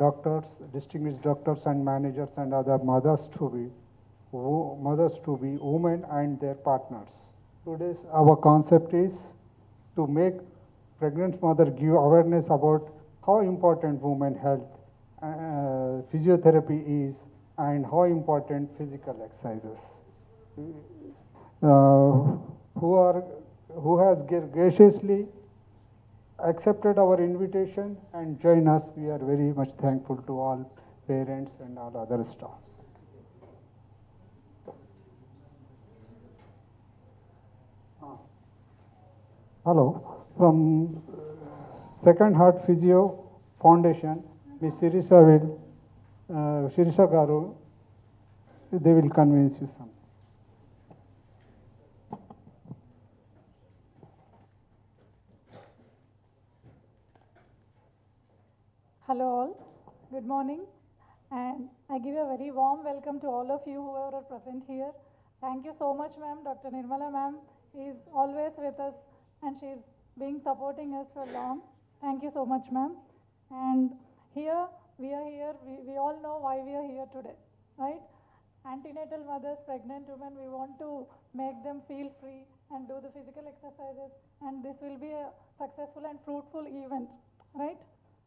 doctors, distinguished doctors and managers and other mothers to be women and their partners. Today's our concept is to make pregnant mother give awareness about how important women health, physiotherapy is, and how important physical exercises. Uh, who has graciously accepted our invitation and join us. We are very much thankful to all parents and all other staff. Hello, from Second Heart Physio Foundation, Ms. Shirisha Garu, they will convince you something. Hello all, good morning, and I give a very warm welcome to all of you who are present here. Thank you so much, ma'am. Dr. Nirmala ma'am is always with us and she is being supporting us for long. Thank you so much, ma'am. And here, we are here, we all know why we are here today, right? Antenatal mothers, pregnant women, we want to make them feel free and do the physical exercises, and this will be a successful and fruitful event, right?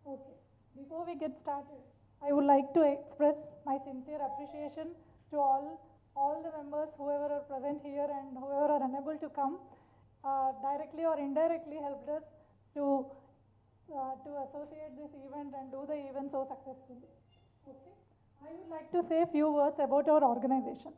Okay. Before we get started, I would like to express my sincere appreciation to all the members, whoever are present here and whoever are unable to come, directly or indirectly helped us to associate this event and do the event so successfully. Okay. I would like to say a few words about our organization.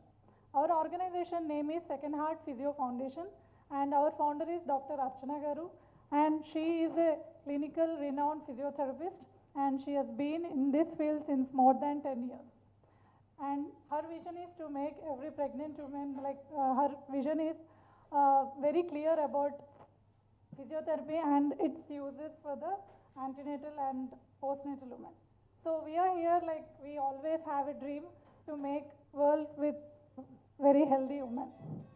Our organization name is Second Heart Physio Foundation, and our founder is Dr. Archana Garu, and she is a clinical renowned physiotherapist, and she has been in this field since more than 10 years. And her vision is to make every pregnant woman, her vision is very clear about physiotherapy and its uses for the antenatal and postnatal women. So we are here like we always have a dream to make world with very healthy women.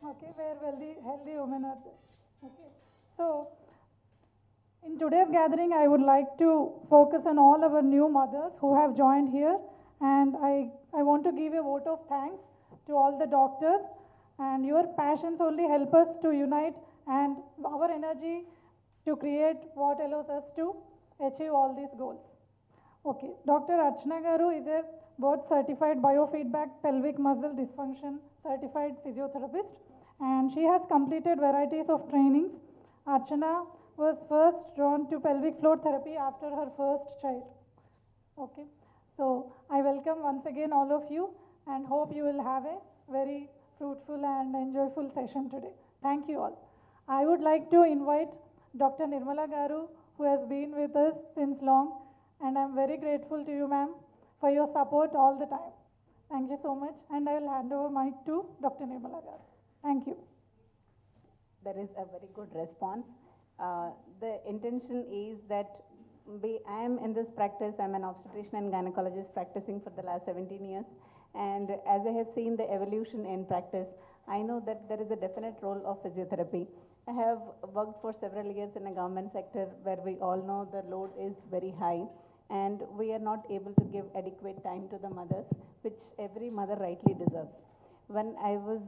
Okay, where healthy women are there. Okay. So in today's gathering, I would like to focus on all our new mothers who have joined here, and I want to give a vote of thanks to all the doctors, and your passions only help us to unite and our energy to create what allows us to achieve all these goals. Okay, Dr. Archana Garu is a board certified biofeedback pelvic muscle dysfunction certified physiotherapist, and she has completed varieties of trainings. Archana was first drawn to pelvic floor therapy after her first child. Okay, so I welcome once again all of you and hope you will have a very fruitful and enjoyable session today. Thank you all. I would like to invite Dr. Nirmala Garu, who has been with us since long, and I'm very grateful to you, ma'am, for your support all the time. Thank you so much, and I will hand over mic to Dr. Nirmala Garu. Thank you. There is a very good response. The intention is that I am in this practice, I'm an obstetrician and gynecologist practicing for the last 17 years. And as I have seen the evolution in practice, I know that there is a definite role of physiotherapy. I have worked for several years in a government sector where we all know the load is very high and we are not able to give adequate time to the mothers, which every mother rightly deserves. When I was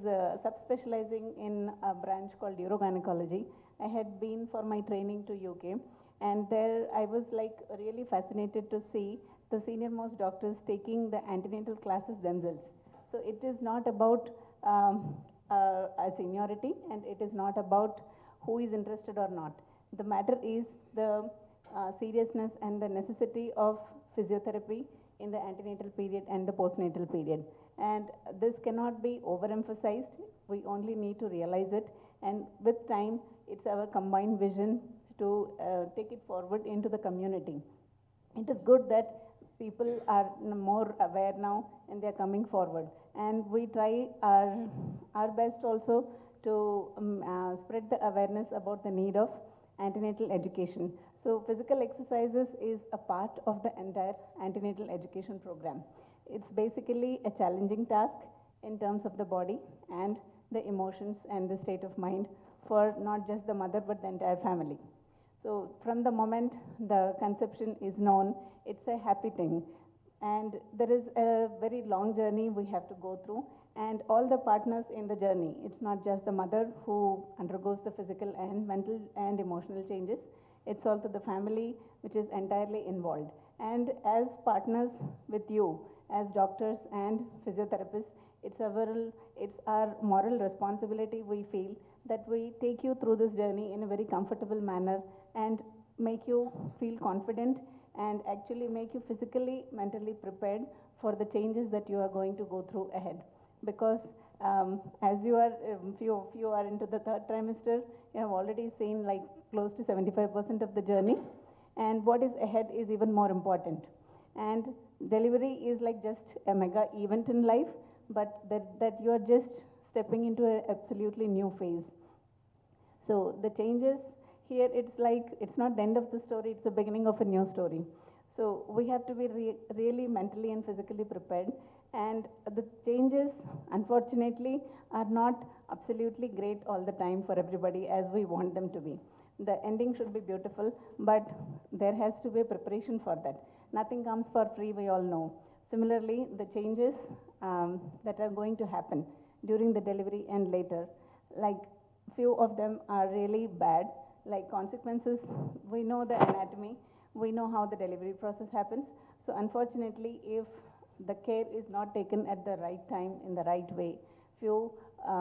subspecializing in a branch called urogynecology, I had been for my training to UK, and there I was like really fascinated to see the senior most doctors taking the antenatal classes themselves. So it is not about a seniority, and it is not about who is interested or not. The matter is the seriousness and the necessity of physiotherapy in the antenatal period and the postnatal period. And this cannot be overemphasized. We only need to realize it. And with time, it's our combined vision to take it forward into the community. It is good that people are more aware now and they're coming forward. And we try our best also to spread the awareness about the need of antenatal education. So physical exercises is a part of the entire antenatal education program. It's basically a challenging task in terms of the body and the emotions and the state of mind for not just the mother but the entire family. So from the moment the conception is known, it's a happy thing. And there is a very long journey we have to go through, and all the partners in the journey. It's not just the mother who undergoes the physical and mental and emotional changes, it's also the family which is entirely involved. And as partners with you, as doctors and physiotherapists, it's our moral responsibility, we feel, that we take you through this journey in a very comfortable manner and make you feel confident and actually make you physically, mentally prepared for the changes that you are going to go through ahead. Because as you are, if you are into the third trimester, you have already seen like close to 75% of the journey, and what is ahead is even more important. And delivery is like just a mega event in life, but that you are just stepping into an absolutely new phase. So the changes here, it's like, it's not the end of the story, it's the beginning of a new story. So we have to be really mentally and physically prepared. And the changes, unfortunately, are not absolutely great all the time for everybody as we want them to be. The ending should be beautiful, but there has to be a preparation for that. Nothing comes for free, we all know. Similarly, the changes that are going to happen during the delivery and later, like few of them are really bad, like consequences. We know the anatomy, we know how the delivery process happens. So unfortunately, if the care is not taken at the right time in the right way, few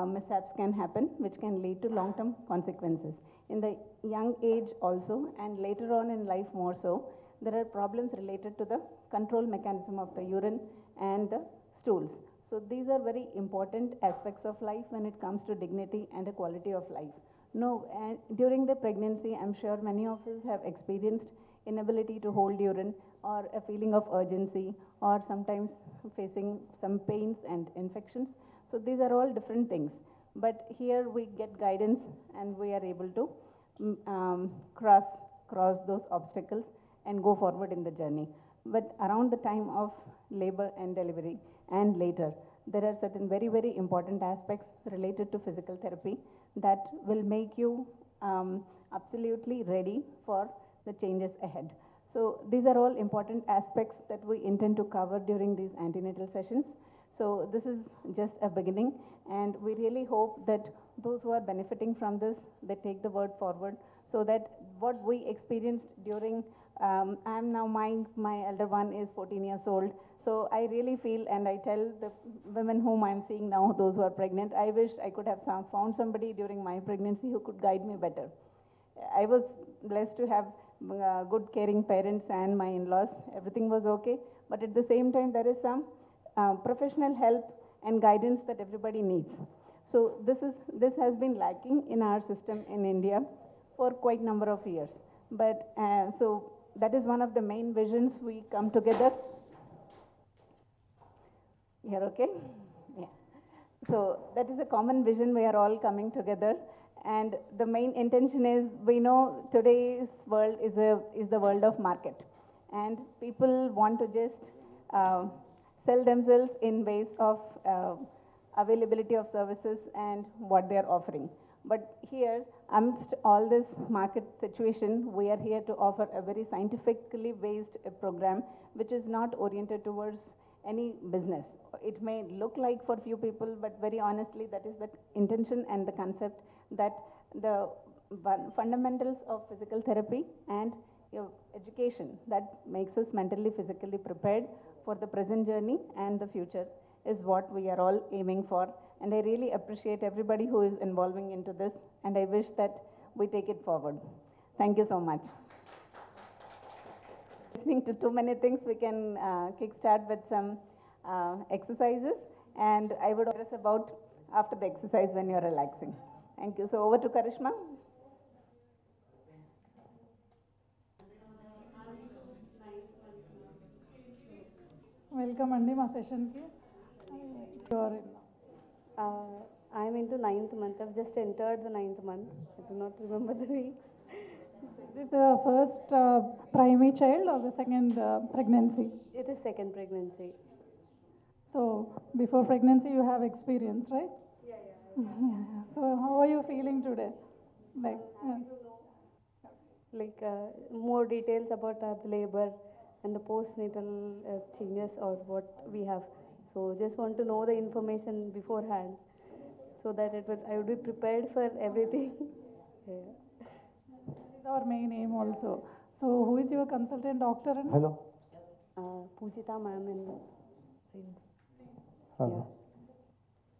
mishaps can happen which can lead to long-term consequences. In the young age also, and later on in life more so, there are problems related to the control mechanism of the urine and the stools. So these are very important aspects of life when it comes to dignity and a quality of life. No, during the pregnancy, I'm sure many of us have experienced inability to hold urine or a feeling of urgency or sometimes facing some pains and infections. So these are all different things. But here we get guidance and we are able to cross those obstacles and go forward in the journey. But around the time of labor and delivery and later, there are certain very, very important aspects related to physical therapy that will make you absolutely ready for the changes ahead. So these are all important aspects that we intend to cover during these antenatal sessions. So this is just a beginning, and we really hope that those who are benefiting from this, they take the word forward, so that what we experienced during, I'm now, my elder one is 14 years old, so I really feel, and I tell the women whom I'm seeing now, those who are pregnant, I wish I could have found somebody during my pregnancy who could guide me better. I was blessed to have good caring parents and my in-laws. Everything was okay, but at the same time there is some professional help and guidance that everybody needs. So this has been lacking in our system in India for quite a number of years. But so that is one of the main visions we come together. You're okay? Yeah. So that is a common vision, we are all coming together. And the main intention is, we know today's world is the world of market. And people want to just sell themselves in ways of availability of services and what they are offering. But here, amidst all this market situation, we are here to offer a very scientifically based program which is not oriented towards any business. It may look like for few people, but very honestly, that is the intention and the concept, that the fundamentals of physical therapy and your education that makes us mentally, physically prepared for the present journey and the future is what we are all aiming for. And I really appreciate everybody who is involving into this, and I wish that we take it forward. Thank you so much. Listening to too many things, we can kickstart with some exercises, and I would address about after the exercise when you're relaxing. Thank you. So over to Karishma. Welcome అండి మా సెషన్కి. I'm into 9th month. I've just entered the 9th month. I do not remember the weeks. Is this the first primary child or the second pregnancy? It is second pregnancy. So before pregnancy you have experience, right? Yeah. So how are you feeling today? Like, Like more details about the labor and the postnatal changes or what we have. So just want to know the information beforehand so that I would be prepared for everything. Yeah. That is our main aim also. So who is your consultant doctor? And Hello. Pujita ma'am and Hello.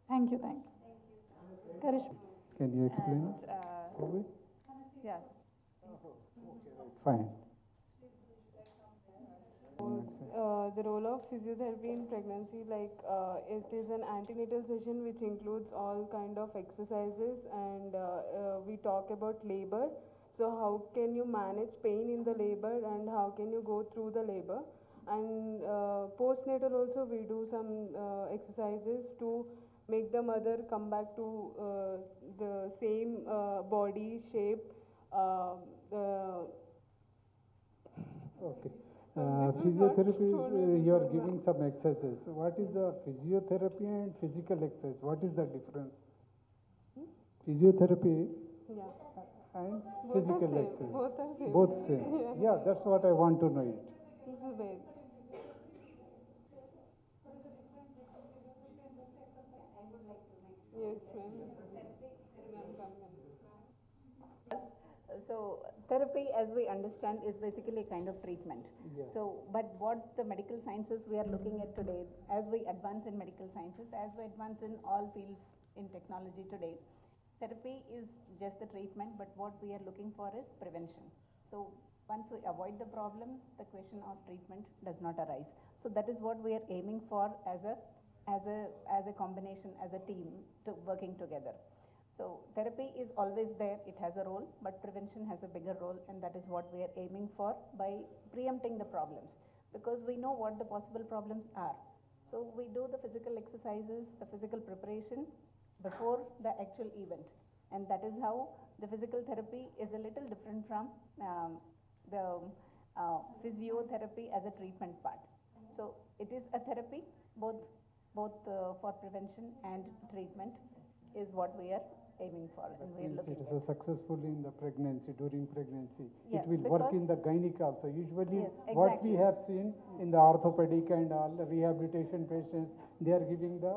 Thank you, thank you. Karish. Can you explain? And, yeah. Fine. The role of physiotherapy in pregnancy, like it is an antenatal session which includes all kind of exercises, and we talk about labor. So how can you manage pain in the labor, and how can you go through the labor? And postnatal also we do some exercises to make the mother come back to the same body shape. Uh, uh, Okay. So this is not Physiotherapy is told you are before, giving some exercises. What is the physiotherapy and physical exercise? What is the difference? Physiotherapy yeah. and Both are physical same. exercise. Both are same. Both same. Yeah. Yeah, that's what I want to know it. This is big. Yes, ma'am. Ma'am, come, ma'am. So therapy, as we understand, is basically a kind of treatment. Yeah. So, but what the medical sciences we are looking at today, as we advance in medical sciences, as we advance in all fields in technology today, therapy is just the treatment, but what we are looking for is prevention. So once we avoid the problem, the question of treatment does not arise. So that is what we are aiming for as a combination, as a team, to working together. So therapy is always there, it has a role, but prevention has a bigger role, and that is what we are aiming for by preempting the problems, because we know what the possible problems are. So we do the physical exercises, the physical preparation before the actual event, and that is how the physical therapy is a little different from the physiotherapy as a treatment part. So it is a therapy, both for prevention and treatment is what we are aiming for, and we are Means looking it at. is a successful in the pregnancy, during pregnancy. Yeah, It will work in because- the gynec also. Usually Yes, what we exactly. have seen in the orthopedic and all the rehabilitation patients, they are giving the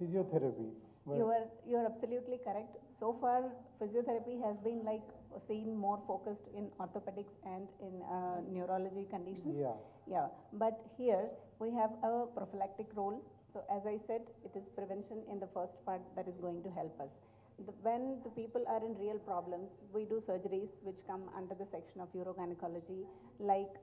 physiotherapy. You are absolutely correct. So far, physiotherapy has been like seen more focused in orthopedics and in neurology conditions. Yeah. Yeah, but here we have a prophylactic role. So as I said, it is prevention in the first part that is going to help us. When the people are in real problems, we do surgeries which come under the section of urogynecology, like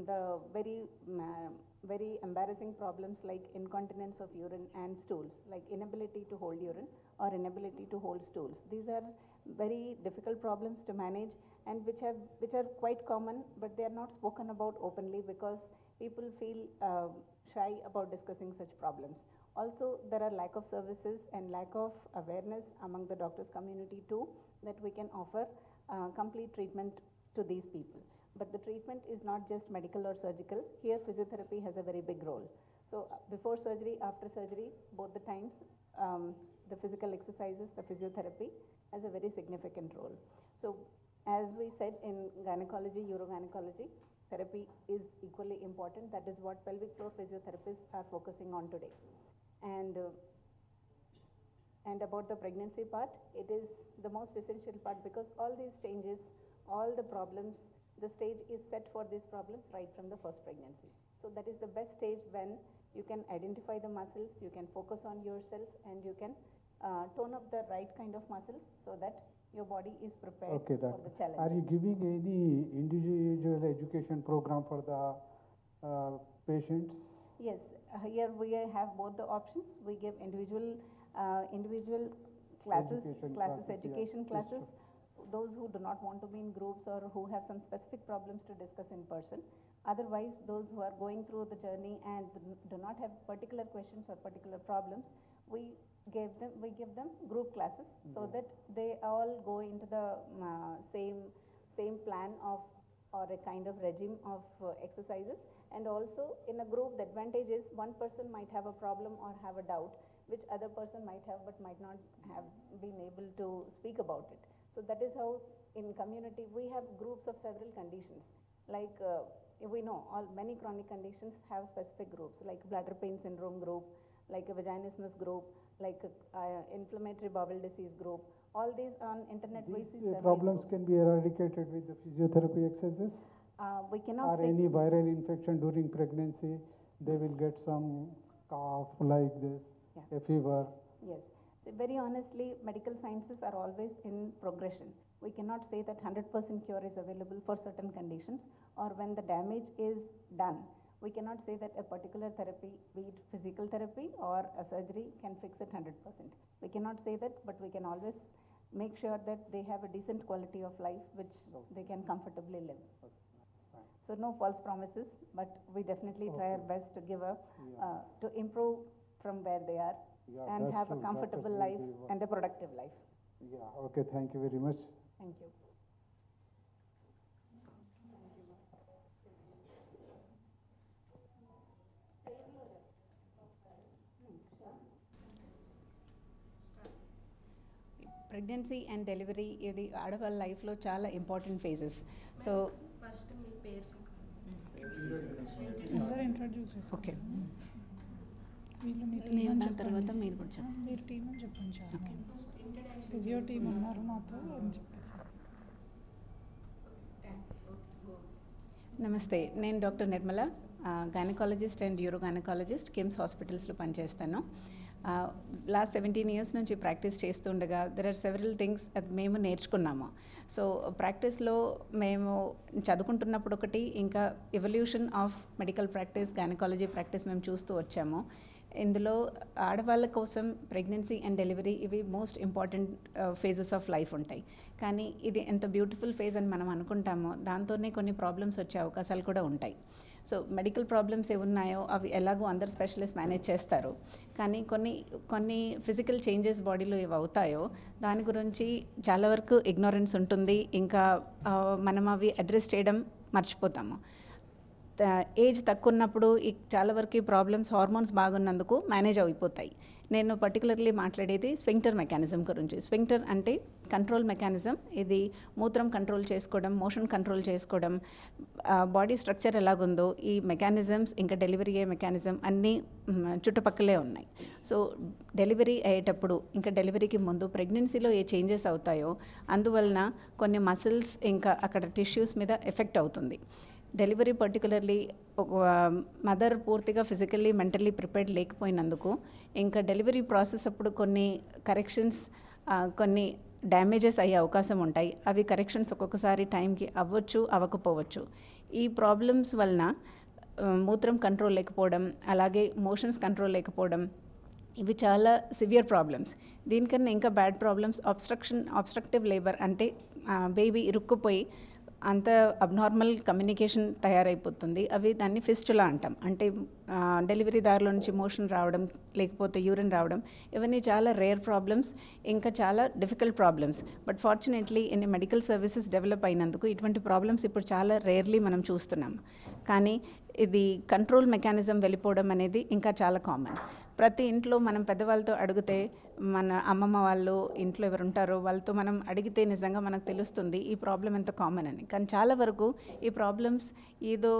the very embarrassing problems like incontinence of urine and stools, like inability to hold urine or inability to hold stools. These are very difficult problems to manage, and which are quite common, but they are not spoken about openly because people feel shy about discussing such problems. Also, there are lack of services and lack of awareness among the doctors community too, that we can offer complete treatment to these people. But the treatment is not just medical or surgical. Here, physiotherapy has a very big role. So before surgery, after surgery, both the times, the physical exercises, the physiotherapy has a very significant role. So as we said in gynecology, urogynecology, therapy is equally important. That is what pelvic floor physiotherapists are focusing on today. And about the pregnancy part, it is the most essential part, because all these changes, all the problems, the stage is set for these problems right from the first pregnancy. So that is the best stage when you can identify the muscles, you can focus on yourself, and you can tone up the right kind of muscles so that your body is prepared Okay, for doctor. the challenge. Are you giving any individual education program for the patients? Yes, here we have both the options. We give individual classes, Education classes, yeah. education Yes, classes. sure. Those who do not want to be in groups or who have some specific problems to discuss in person. Otherwise, those who are going through the journey and do not have particular questions or particular problems, we give them group classes so Yeah. that they all go into the same plan of, or a kind of regime of exercises. And also in a group, the advantage is one person might have a problem or have a doubt which other person might have but might not have been able to speak about it. So that is how in community we have groups of several conditions, like we know many chronic conditions have specific groups, like bladder pain syndrome group, like a vaginismus group, like inflammatory bowel disease group. All these on internet These basis. problems can be eradicated with the physiotherapy exercises. We cannot or say. any viral infection during pregnancy, they will get some cough like this, Yeah. a fever. Yes. So very honestly, medical sciences are always in progression. We cannot say that 100% cure is available for certain conditions, or when the damage is done, we cannot say that a particular therapy, be it physical therapy or a surgery, can fix it 100%. We cannot say that, but we can always make sure that they have a decent quality of life which they can comfortably live. So no false promises, but we definitely try our best to give to improve from where they are, and have a comfortable life and a productive life. Yeah, okay, thank you very much. Thank you. Pregnancy and delivery ఇది ఆడవాళ్ళ లైఫ్లో చాలా important phases. So first మీ పేరు అందరూ introduce చేసుకోండి. Okay, వీళ్ళు మీ నేను team అని దాని తర్వాత చెప్పండి. మీరు కూడా చెప్పండి. మీరు టీం అని చెప్పండి. చాలా ఫిజియో టీం ఉన్నారు మాతో అని చెప్పేసి. నమస్తే, నేను doctor Nirmala, gynaecologist and euro gynaecologist, KIMS హాస్పిటల్స్లో పనిచేస్తాను. లాస్ట్ 17 years నుంచి ప్రాక్టీస్ చేస్తుండగా దెర్ ఆర్ సెవరల్ థింగ్స్ అది మేము నేర్చుకున్నాము. సో ప్రాక్టీస్లో మేము చదువుకుంటున్నప్పుడు ఒకటి, ఇంకా evolution of medical practice, gynaecology practice మేము చూస్తూ వచ్చాము. ఇందులో ఆడవాళ్ళ కోసం ప్రెగ్నెన్సీ అండ్ డెలివరీ ఇవి most important phases of life ఉంటాయి. కానీ ఇది ఎంత బ్యూటిఫుల్ ఫేజ్ అని మనం అనుకుంటామో దాంతోనే కొన్ని ప్రాబ్లమ్స్ వచ్చే అవకాశాలు కూడా ఉంటాయి. సో మెడికల్ ప్రాబ్లమ్స్ ఏమున్నాయో అవి ఎలాగో అందరు స్పెషలిస్ట్ మేనేజ్ చేస్తారు, కానీ కొన్ని ఫిజికల్ చేంజెస్ బాడీలో ఏవి అవుతాయో దాని గురించి చాలా వరకు ఇగ్నోరెన్స్ ఉంటుంది. ఇంకా మనం అవి అడ్రస్ చేయడం మర్చిపోతాము. ఏజ్ తక్కువ ఉన్నప్పుడు చాలా వరకు ప్రాబ్లమ్స్ హార్మోన్స్ బాగున్నందుకు మేనేజ్ అయిపోతాయి. నేను పర్టికులర్లీ మాట్లాడేది స్వింక్టర్ మెకానిజం గురించి. స్వింక్టర్ అంటే కంట్రోల్ మెకానిజం. ఇది మూత్రం కంట్రోల్ చేసుకోవడం, మోషన్ కంట్రోల్ చేసుకోవడం, బాడీ స్ట్రక్చర్ ఎలాగుందో ఈ మెకానిజమ్స్, ఇంకా డెలివరీ అయ్యే మెకానిజం అన్నీ చుట్టుపక్కలే ఉన్నాయి. సో డెలివరీ అయ్యేటప్పుడు, ఇంకా డెలివరీకి ముందు ప్రెగ్నెన్సీలో ఏ చేంజెస్ అవుతాయో అందువలన కొన్ని మసిల్స్ ఇంకా అక్కడ టిష్యూస్ మీద ఎఫెక్ట్ అవుతుంది. డెలివరీ పర్టికులర్లీ మదర్ పూర్తిగా ఫిజికల్లీ మెంటల్లీ ప్రిపేర్డ్ లేకపోయినందుకు ఇంకా డెలివరీ ప్రాసెస్ అప్పుడు కొన్ని కరెక్షన్స్, కొన్ని డ్యామేజెస్ అయ్యే అవకాశం ఉంటాయి. అవి కరెక్షన్స్ ఒక్కొక్కసారి టైంకి అవ్వచ్చు, అవ్వకపోవచ్చు. ఈ ప్రాబ్లమ్స్ వలన మూత్రం కంట్రోల్ లేకపోవడం, అలాగే మోషన్స్ కంట్రోల్ లేకపోవడం, ఇవి చాలా సివియర్ ప్రాబ్లమ్స్. దీనికన్నా ఇంకా బ్యాడ్ ప్రాబ్లమ్స్ ఆబ్స్ట్రక్టివ్ లేబర్, అంటే బేబీ ఇరుక్కుపోయి అంత అబ్నార్మల్ కమ్యూనికేషన్ తయారైపోతుంది. అవి దాన్ని ఫిస్టులా అంటాం. అంటే డెలివరీ దారిలో నుంచి మోషన్ రావడం, లేకపోతే యూరిన్ రావడం, ఇవన్నీ చాలా రేర్ ప్రాబ్లమ్స్, ఇంకా చాలా డిఫికల్ట్ ప్రాబ్లమ్స్. బట్ ఫార్చునేట్లీ ఇన్ని మెడికల్ సర్వీసెస్ డెవలప్ అయినందుకు ఇటువంటి ప్రాబ్లమ్స్ ఇప్పుడు చాలా రేర్లీ మనం చూస్తున్నాం. కానీ ఇది కంట్రోల్ మెకానిజం వెళ్ళిపోవడం అనేది ఇంకా చాలా కామన్. ప్రతి ఇంట్లో మనం పెద్దవాళ్ళతో అడిగితే, మన అమ్మమ్మ వాళ్ళు ఇంట్లో ఎవరు ఉంటారో వాళ్ళతో మనం అడిగితే నిజంగా మనకు తెలుస్తుంది ఈ ప్రాబ్లం ఎంత కామన్ అని. కానీ చాలా వరకు ఈ ప్రాబ్లమ్స్ ఏదో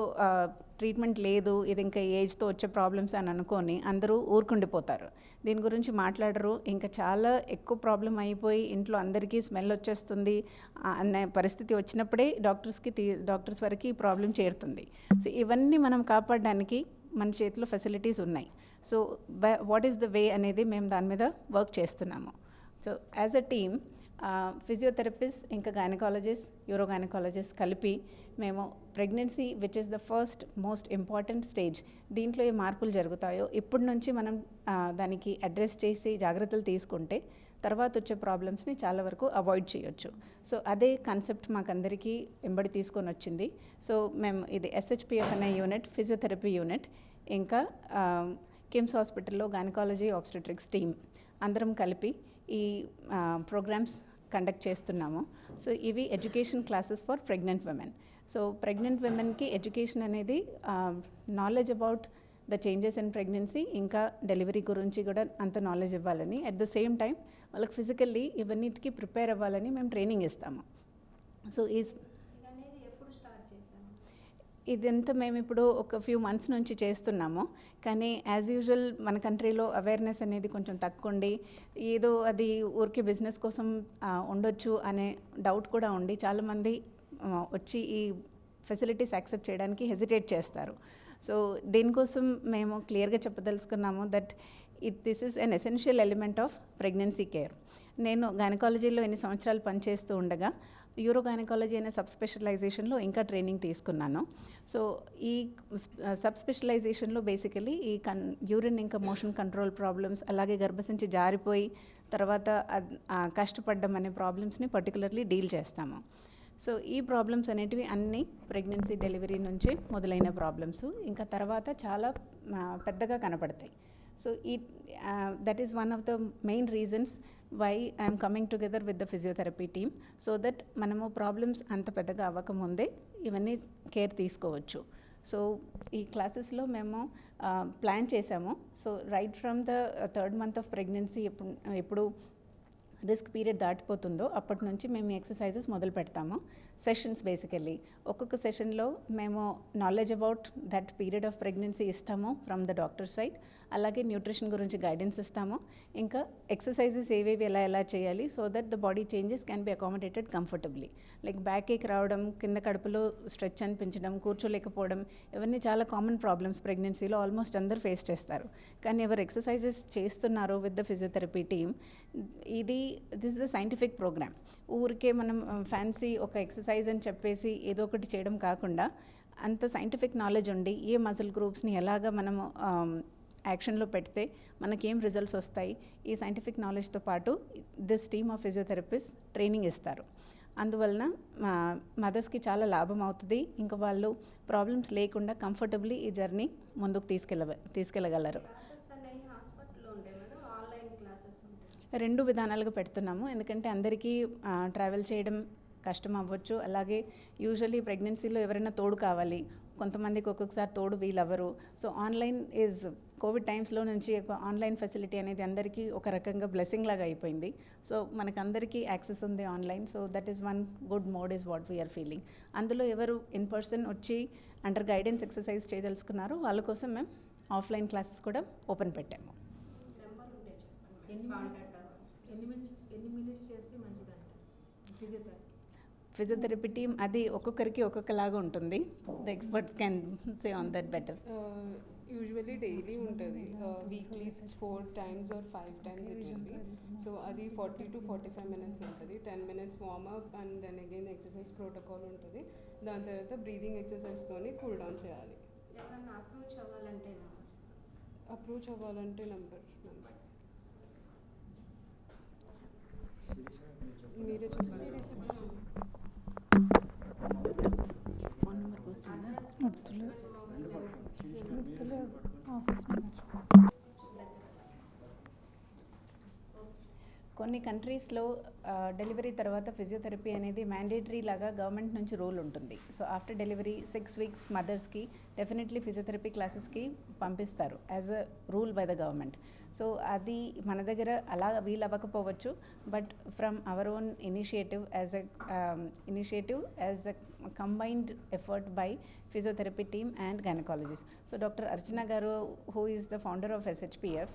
ట్రీట్మెంట్ లేదు, ఇది ఇంకా ఏజ్తో వచ్చే ప్రాబ్లమ్స్ అని అనుకొని అందరూ ఊరుకుండిపోతారు, దీని గురించి మాట్లాడరు. ఇంకా చాలా ఎక్కువ ప్రాబ్లం అయిపోయి ఇంట్లో అందరికీ స్మెల్ వచ్చేస్తుంది అనే పరిస్థితి వచ్చినప్పుడే డాక్టర్స్ వరకు ఈ ప్రాబ్లం చేరుతుంది. సో ఇవన్నీ మనం కాపాడడానికి మన చేతిలో ఫెసిలిటీస్ ఉన్నాయి. So what is the way అనేది మేము దాని మీద వర్క్ చేస్తున్నాము. So as a team physiotherapist, ఇంకా గైనకాలజిస్ట్, యూరో గైనకాలజిస్ట్ కలిపి మేము pregnancy which is the first most important stage, దీంట్లో ఏ మార్పులు జరుగుతాయో ఇప్పటి నుంచి మనం దానికి అడ్రస్ చేసి జాగ్రత్తలు తీసుకుంటే తర్వాత వచ్చే ప్రాబ్లమ్స్ని చాలా వరకు అవాయిడ్ చేయొచ్చు. సో అదే కాన్సెప్ట్ మాకందరికీ వెంబడి తీసుకొని వచ్చింది. సో మేము ఇది SHPF అనే యూనిట్, ఫిజియోథెరపీ యూనిట్, ఇంకా కిమ్స్ హాస్పిటల్లో గైనకాలజీ ఆబ్స్టెట్రిక్స్ టీమ్ అందరం కలిపి ఈ ప్రోగ్రామ్స్ కండక్ట్ చేస్తున్నాము. సో ఇవి education classes for pregnant women. So pregnant విమెన్కి ఎడ్యుకేషన్ అనేది knowledge about the changes in pregnancy, ఇంకా డెలివరీ గురించి కూడా అంత నాలెడ్జ్ ఇవ్వాలని, అట్ ద సేమ్ టైం వాళ్ళకి ఫిజికల్లీ ఇవన్నిటికీ ప్రిపేర్ అవ్వాలని మేము ట్రైనింగ్ ఇస్తాము. సో ఇదంతా మేము ఇప్పుడు ఒక ఫ్యూ మంత్స్ నుంచి చేస్తున్నాము. కానీ యాజ్ యూజువల్ మన కంట్రీలో అవేర్నెస్ అనేది కొంచెం తక్కువ ఉండి, ఏదో అది ఊరికే బిజినెస్ కోసం ఉండొచ్చు అనే డౌట్ కూడా ఉండి చాలామంది వచ్చి ఈ ఫెసిలిటీస్ యాక్సెప్ట్ చేయడానికి హెజిటేట్ చేస్తారు. సో దీనికోసం మేము క్లియర్గా చెప్పదలుచుకున్నాము that this is an essential element of pregnancy care. నేను గైనకాలజీలో ఎన్ని సంవత్సరాలు పనిచేస్తూ ఉండగా యూరో గైనకాలజీ అనే సబ్ స్పెషలైజేషన్లో ఇంకా ట్రైనింగ్ తీసుకున్నాను. సో ఈ సబ్ స్పెషలైజేషన్లో బేసికలీ ఈ యూరిన్ ఇంకా మోషన్ కంట్రోల్ ప్రాబ్లమ్స్, అలాగే గర్భసంచి జారిపోయి తర్వాత కష్టపడ్డం అనే ప్రాబ్లమ్స్ని పర్టికులర్లీ డీల్ చేస్తాము. సో ఈ ప్రాబ్లమ్స్ అనేటివి అన్నీ ప్రెగ్నెన్సీ డెలివరీ నుంచి మొదలైన ప్రాబ్లమ్స్, ఇంకా తర్వాత చాలా పెద్దగా కనపడతాయి. So that is one of the main reasons why I am coming together with the physiotherapy team, so that మనము ప్రాబ్లమ్స్ అంత పెద్దగా అవ్వకముందే ఇవన్నీ కేర్ తీసుకోవచ్చు. సో ఈ క్లాసెస్లో మేము ప్లాన్ చేసాము. So right from the 3rd month of pregnancy ఎప్పుడు రిస్క్ పీరియడ్ దాటిపోతుందో అప్పటి నుంచి మేము ఎక్సర్సైజెస్ మొదలు పెడతాము. సెషన్స్ బేసికల్లీ ఒక్కొక్క సెషన్లో మేము knowledge about that period of pregnancy ఇస్తాము ఫ్రమ్ ద డాక్టర్ సైడ్. అలాగే న్యూట్రిషన్ గురించి గైడెన్స్ ఇస్తాము. ఇంకా ఎక్సర్సైజెస్ ఏవేవి ఎలా చేయాలి so that the body changes can be accommodated comfortably. Like back ache రావడం, కింద కడుపులో స్ట్రెచ్ అనిపించడం, కూర్చోలేకపోవడం, ఇవన్నీ చాలా కామన్ ప్రాబ్లమ్స్ ప్రెగ్నెన్సీలో ఆల్మోస్ట్ అందరూ ఫేస్ చేస్తారు. కానీ ఎవరు ఎక్సర్సైజెస్ చేస్తున్నారో with the physiotherapy team, this is the scientific programme. ఊరికే మనం ఫ్యాన్సీ ఒక ఎక్సర్సైజ్ అని చెప్పేసి ఏదో ఒకటి చేయడం కాకుండా అంత సైంటిఫిక్ నాలెడ్జ్ ఉండి ఏ మజిల్ గ్రూప్స్ని ఎలాగ మనము యాక్షన్లో పెడితే మనకేం రిజల్ట్స్ వస్తాయి, ఈ సైంటిఫిక్ నాలెడ్జ్తో పాటు this team of physiotherapist training ఇస్తారు. అందువలన మదర్స్కి చాలా లాభం అవుతుంది. ఇంకా వాళ్ళు ప్రాబ్లమ్స్ లేకుండా కంఫర్టబుల్లీ ఈ జర్నీ ముందుకు తీసుకెళ్ళగలరు. 2 విధానాలుగా పెడుతున్నాము. ఎందుకంటే అందరికీ ట్రావెల్ చేయడం కష్టం అవ్వచ్చు. అలాగే యూజువల్లీ ప్రెగ్నెన్సీలో ఎవరైనా తోడు కావాలి, కొంతమందికి ఒక్కొక్కసారి తోడు వీలవ్వరు. సో ఆన్లైన్ ఈజ్ కోవిడ్ టైమ్స్లో నుంచి ఆన్లైన్ ఫెసిలిటీ అనేది అందరికీ ఒక రకంగా బ్లెస్సింగ్ లాగా అయిపోయింది. సో మనకందరికీ యాక్సెస్ ఉంది online. So that is one good mode is what we are feeling. అందులో ఎవరు ఇన్ పర్సన్ వచ్చి అండర్ గైడెన్స్ ఎక్సర్సైజ్ చేయదలుచుకున్నారో వాళ్ళ కోసం మేము ఆఫ్లైన్ క్లాసెస్ కూడా ఓపెన్ పెట్టాము. ఎన్ని మినిట్స్ చేస్తే మంచిదంట ఫిజియోథెరపీ టీమ్ అది ఒక్కొక్కరికి ఒక్కొక్కలాగా ఉంటుంది. The experts can say on that better. Usually daily ఉంటుంది, weekly 4 times or 5 times it will be. సో అది 40 to 45 minutes ఉంటుంది. 10 minutes warmup and then again exercise protocol ఉంటుంది. దాని తర్వాత బ్రీదింగ్ ఎక్సర్సైజ్తోని కూల్ డౌన్ చేయాలి. అప్రోచ్ అవ్వాలంటే నెంబర్ మీరే చెప్పండి. ఫోన్ నెంబర్ గుర్తుందా? కొన్ని కంట్రీస్లో డెలివరీ తర్వాత ఫిజియోథెరపీ అనేది మ్యాండేటరీ లాగా గవర్నమెంట్ నుంచి రూల్ ఉంటుంది. సో ఆఫ్టర్ డెలివరీ 6 weeks మదర్స్కి డెఫినెట్లీ ఫిజియోథెరపీ క్లాసెస్కి పంపిస్తారు as a rule by the government. So అది మన దగ్గర అలా వీలు అవ్వకపోవచ్చు, but from our own initiative as a combined effort by physiotherapy team and gynaecologist. So doctor Archana garu who is the founder of SHPF.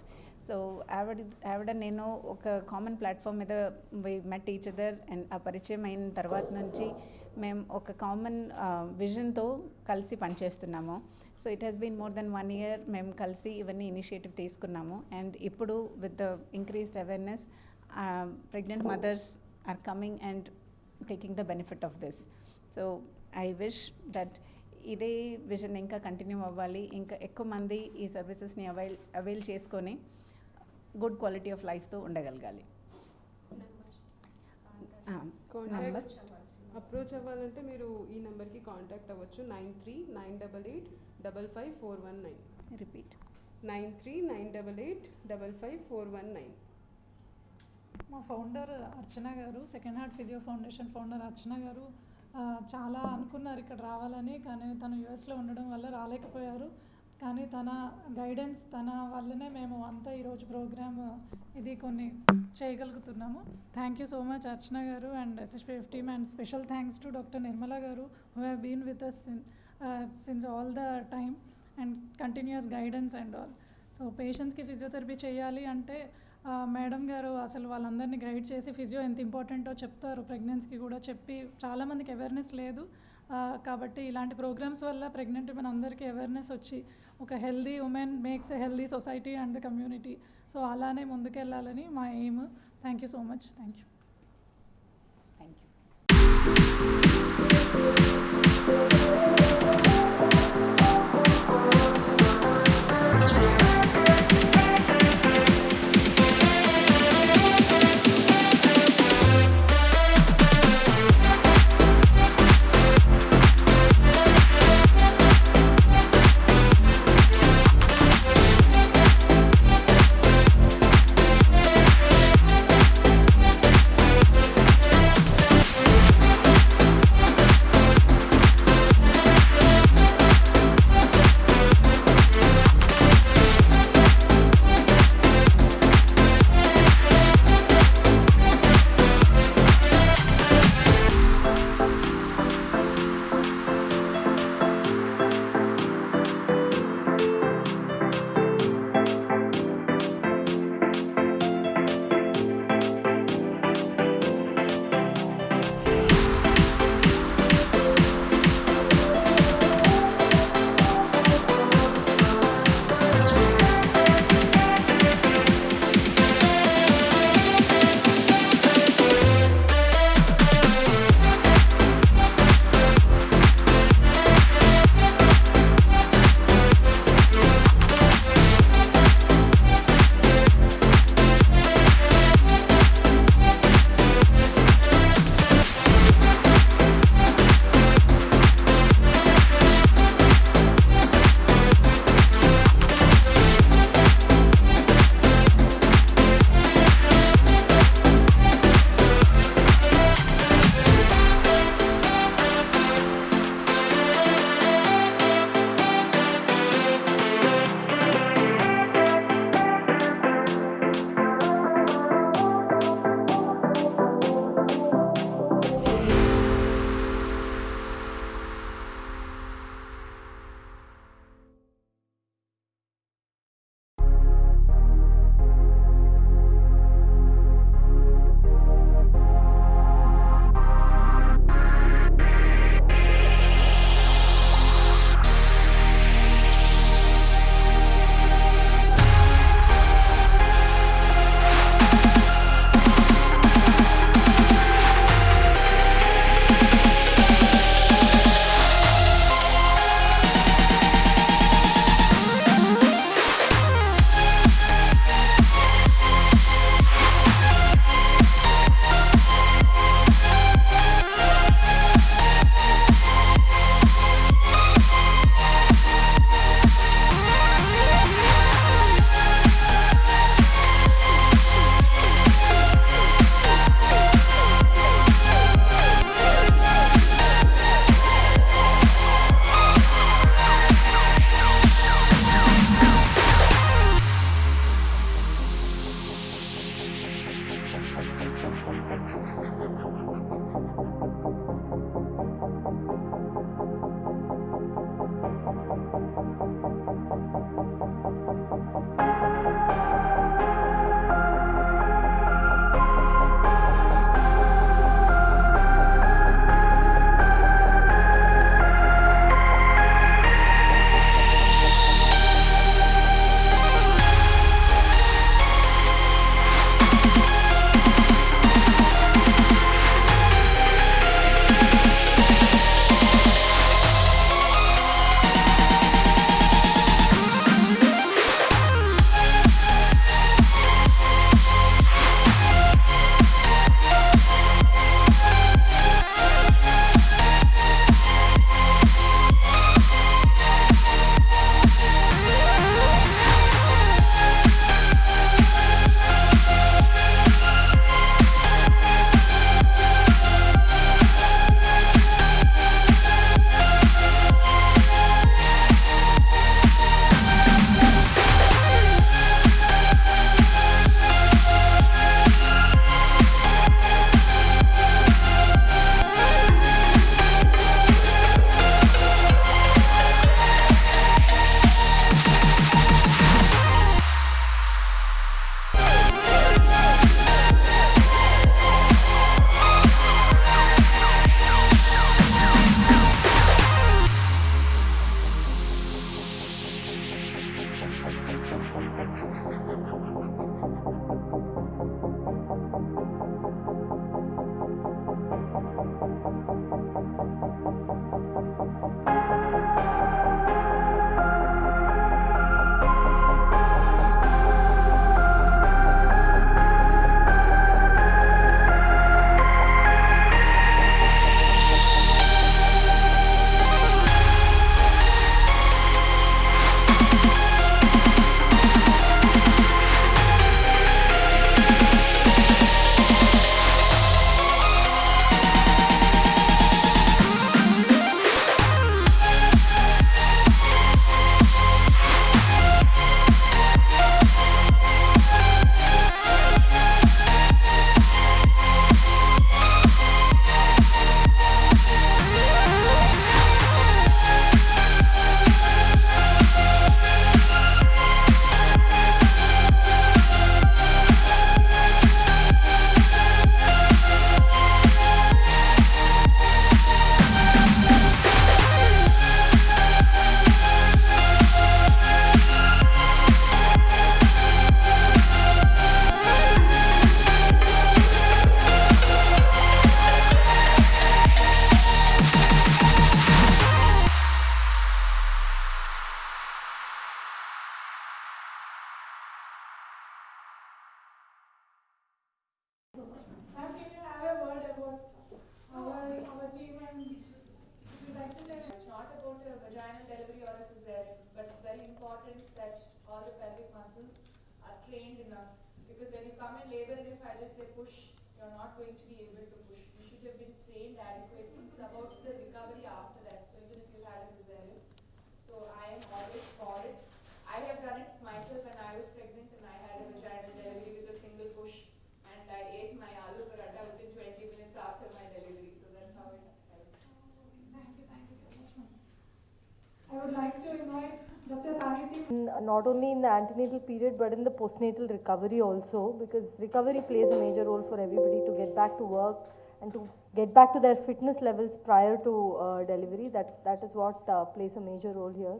So ఆవిడ నేను ఒక కామన్ ప్లాట్ఫామ్ మీద we met each other and ఆ పరిచయం అయిన తర్వాత నుంచి మేము ఒక కామన్ విజన్తో కలిసి పనిచేస్తున్నాము. So it has been more than 1 year మేము కలిసి ఇవన్నీ ఇనిషియేటివ్ తీసుకున్నాము. అండ్ ఇప్పుడు with the increased awareness pregnant mothers are coming and taking the benefit of this. So I wish that ఇదే విజన్ ఇంకా కంటిన్యూ అవ్వాలి, ఇంకా ఎక్కువ మంది ఈ సర్వీసెస్ని అవైల్ చేసుకొని గుడ్ క్వాలిటీ ఆఫ్ లైఫ్తో ఉండగలగాలి. అప్రోచ్ అవ్వాలంటే మీరు ఈ నెంబర్కి కాంటాక్ట్ అవ్వచ్చు. 9398855419. రిపీట్ 9398855419. మా founder Archana garu, second heart physio foundation founder Archana garu చాలా అనుకున్నారు ఇక్కడ రావాలని, కానీ తను యూఎస్లో ఉండడం వల్ల రాలేకపోయారు. కానీ తన గైడెన్స్ తన వల్లనే మేము అంతా ఈరోజు ప్రోగ్రామ్ ఇది కొన్ని చేయగలుగుతున్నాము. Thank you so much Archana garu and SHPF team, and special thanks to doctor Nirmala garu who have been with us since all the time and continuous guidance and all. So పేషెంట్స్కి ఫిజియోథెరపీ చేయాలి అంటే మేడం గారు అసలు వాళ్ళందరినీ గైడ్ చేసి ఫిజియో ఎంత ఇంపార్టెంటో చెప్తారు. ప్రెగ్నెన్సీకి కూడా చెప్పి చాలామందికి అవేర్నెస్ లేదు. కాబట్టి ఇలాంటి ప్రోగ్రామ్స్ వల్ల ప్రెగ్నెంట్ ఉమెన్ అందరికీ అవేర్నెస్ వచ్చి ఒక healthy women makes a healthy society and the community. So అలానే ముందుకెళ్ళాలని మా aim. Thank you so much. Thank you. It's not about a vaginal delivery or a cesarean, but it's very important that all the pelvic muscles are trained enough. Because when you come in labor, if I just say push, you're not going to be able to push. You should have been trained adequately. It's about the recovery after that. So even if you had a cesarean, so I am always for it. I have done it myself when I was pregnant and I had a vaginal delivery with a single push, and I ate my aloo paratha within 20 minutes after my delivery. So that's how it helps. Thank you so much, ma'am. I would like to invite Dr. Saniti. Not only in the antenatal period but in the postnatal recovery also, because recovery plays a major role for everybody to get back to work and to get back to their fitness levels prior to delivery. That is what plays a major role here.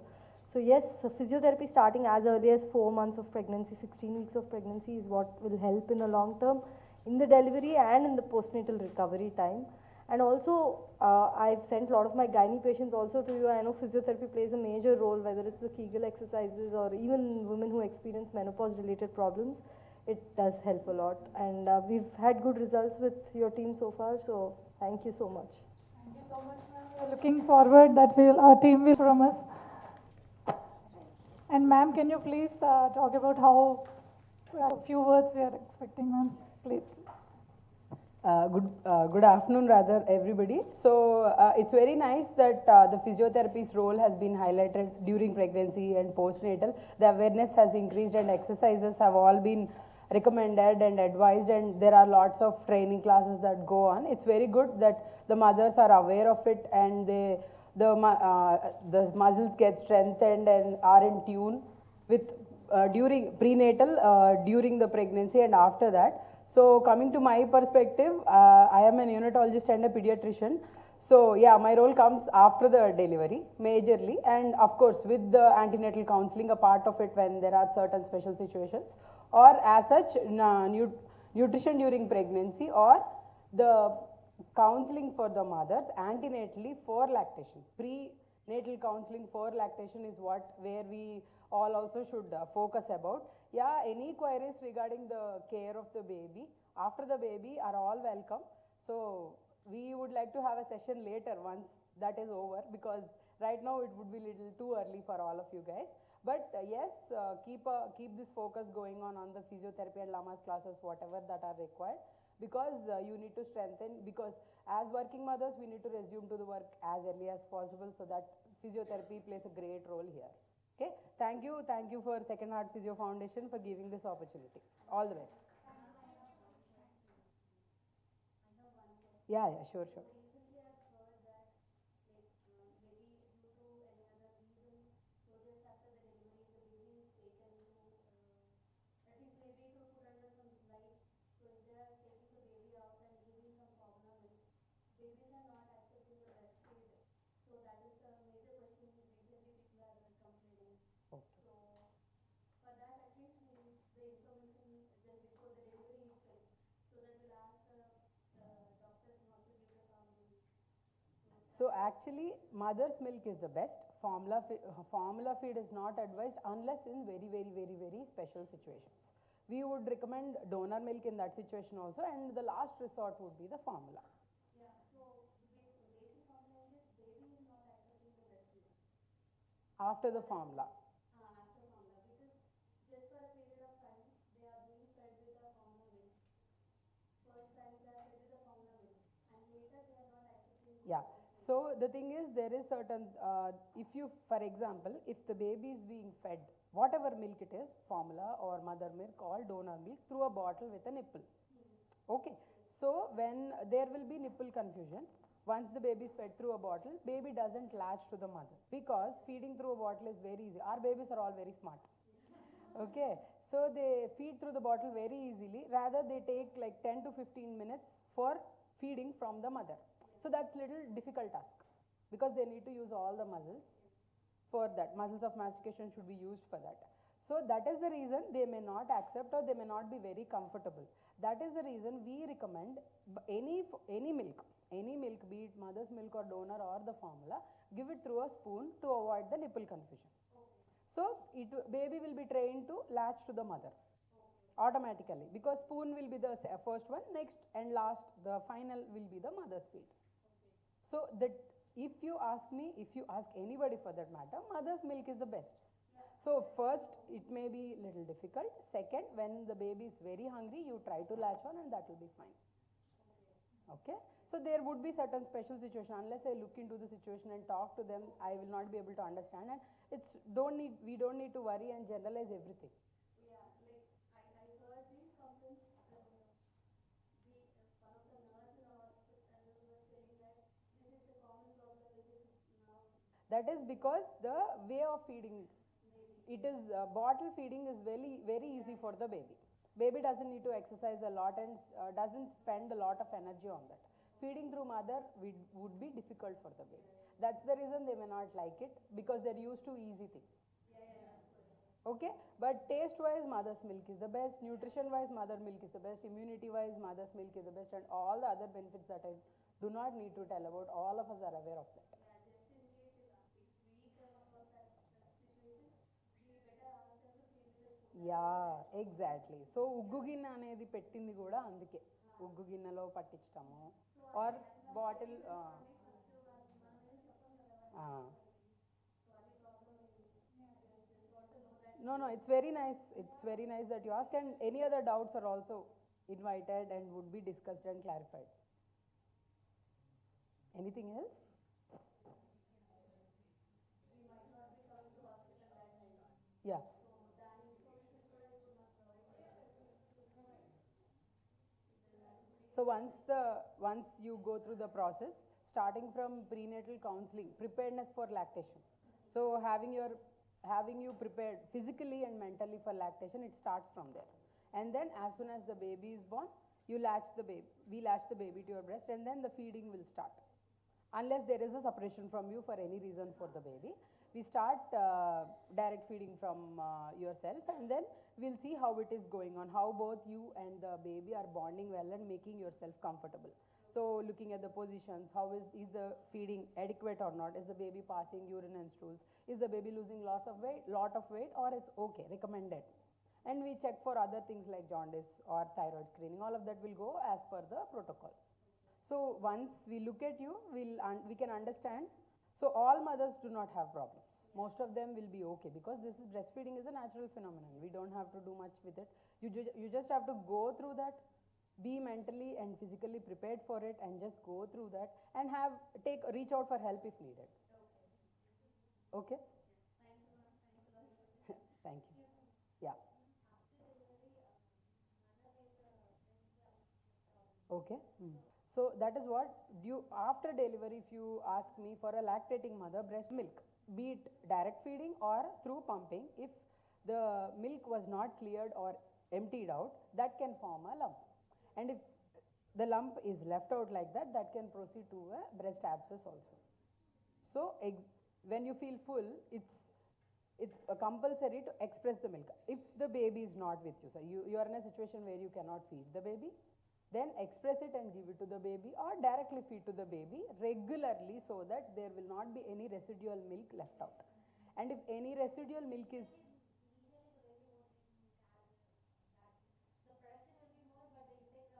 So yes, physiotherapy starting as early as 4 months of pregnancy, 16 weeks of pregnancy is what will help in the long term in the delivery and in the postnatal recovery time. And also, I've sent a lot of my gynae patients also to you. I know physiotherapy plays a major role, whether it's the Kegel exercises or even women who experience menopause-related problems. It does help a lot. And we've had good results with your team so far, so thank you so much. Thank you so much, ma'am. We are looking forward that our team will from us. And ma'am, can you please talk about how a few words we are expecting, ma'am, please. Good afternoon, rather, everybody. So it's very nice that the physiotherapy's role has been highlighted during pregnancy and postnatal. The awareness has increased and exercises have all been recommended and advised, and there are lots of training classes that go on. It's very good that the mothers are aware of it, and the muscles get strengthened and are in tune with during prenatal, during the pregnancy and after that. So coming to my perspective, I am a neonatologist and a pediatrician. So yeah, my role comes after the delivery majorly, and of course with the antenatal counseling, a part of it when there are certain special situations, or as such nutrition during pregnancy, or the counseling for the mothers antenatally for lactation. Prenatal counseling for lactation is where we all also should focus about. Yeah, any queries regarding the care of the baby after the baby are all welcome. So we would like to have a session later once that is over, because right now it would be little too early for all of you guys. But yes, keep this focus going on the physiotherapy and Lamas classes, whatever that are required, because you need to strengthen, because as working mothers we need to resume to the work as early as possible, so that physiotherapy plays a great role here. Okay, thank you for Second Heart Physio Foundation for giving this opportunity. All the best. Yeah, sure. So actually, mother's milk is the best. Formula feed is not advised unless in very special situations. We would recommend donor milk in that situation also, and the last resort would be the formula. Yeah, so the basic formula is baby is not accepting the breast milk. After the formula. After formula, because just for a period of time, they are being fed with the formula milk. First time they are fed with the formula milk, and later they are not accepting. Yeah. So the thing is, there is certain, if you, for example, if the baby is being fed, whatever milk it is, formula or mother milk or donor milk, through a bottle with a nipple. Okay. So when there will be nipple confusion, once the baby is fed through a bottle, baby doesn't latch to the mother, because feeding through a bottle is very easy. Our babies are all very smart. Okay. So they feed through the bottle very easily. Rather, they take like 10 to 15 minutes for feeding from the mother. So that's little difficult task, because they need to use all the muscles for that. Muscles of mastication should be used for that. So that is the reason they may not accept, or they may not be very comfortable. That is the reason we recommend any milk, be it mother's milk or donor or the formula, give it through a spoon to avoid the nipple confusion. So baby will be trained to latch to the mother automatically, because spoon will be the first one, next and last, the final will be the mother's feed. So that if you ask me, if you ask anybody for that matter, mother's milk is the best. So first, it may be little difficult. Second, when the baby is very hungry, you try to latch on and that will be fine. Okay? So there would be certain special situation. Unless I look into the situation and talk to them, I will not be able to understand. And we don't need to worry and generalize everything. Yeah, like I heard these complaints. One of the nurses in the hospital was saying that this is the common problem. This is now. That is because the way of feeding, it is bottle feeding is very easy for the baby. Baby doesn't need to exercise a lot and doesn't spend a lot of energy on that. Feeding through mother would be difficult for the baby. That's the reason they may not like it, because they're used to easy things. Okay, but taste wise mother's milk is the best, nutrition wise mother milk is the best, immunity wise mother's milk is the best, and all the other benefits that I do not need to tell about, all of us are aware of that. Yeah, just in case if we come across that situation, we better ask them to feed with a spoon. Yeah exactly so ఉగ్గు గిన్నె అనేది పెట్టింది కూడా అందుకే ఉగ్గు గిన్నెలో పట్టించటము or bottle no, it's very nice that you ask, and any other doubts are also invited and would be discussed and clarified. Anything else? We might not be coming to hospital that time. Yeah. So that information is what I could not provide. So once you go through the process, starting from prenatal counseling, preparedness for lactation. So having you prepared physically and mentally for lactation, it starts from there. And then as soon as the baby is born, we latch the baby to your breast, and then the feeding will start. Unless there is a separation from you for any reason for the baby, we start direct feeding from yourself, and then we'll see how it is going on, how both you and the baby are bonding well and making yourself comfortable. So looking at the positions, how is the feeding adequate or not, is the baby passing urine and stools, is the baby losing lot of weight, or it's okay, recommended. And we check for other things like jaundice or thyroid screening. All of that will go as per the protocol. So once we look at you, we can understand. So all mothers do not have problems. Most of them will be okay, because breastfeeding is a natural phenomenon. We don't have to do much with it. You just have to go through that, be mentally and physically prepared for it, and just go through that and reach out for help if needed. Okay? Thank you. Yeah. Okay. So that is what after delivery, if you ask me, for a lactating mother, breast milk, be it direct feeding or through pumping, if the milk was not cleared or emptied out, that can form a lump. And if the lump is left out like that, that can proceed to a breast abscess also. So when you feel full, it's compulsory to express the milk. If the baby is not with you, so you are in a situation where you cannot feed the baby, then express it and give it to the baby, or directly feed to the baby regularly, so that there will not be any residual milk left out. And if any residual milk is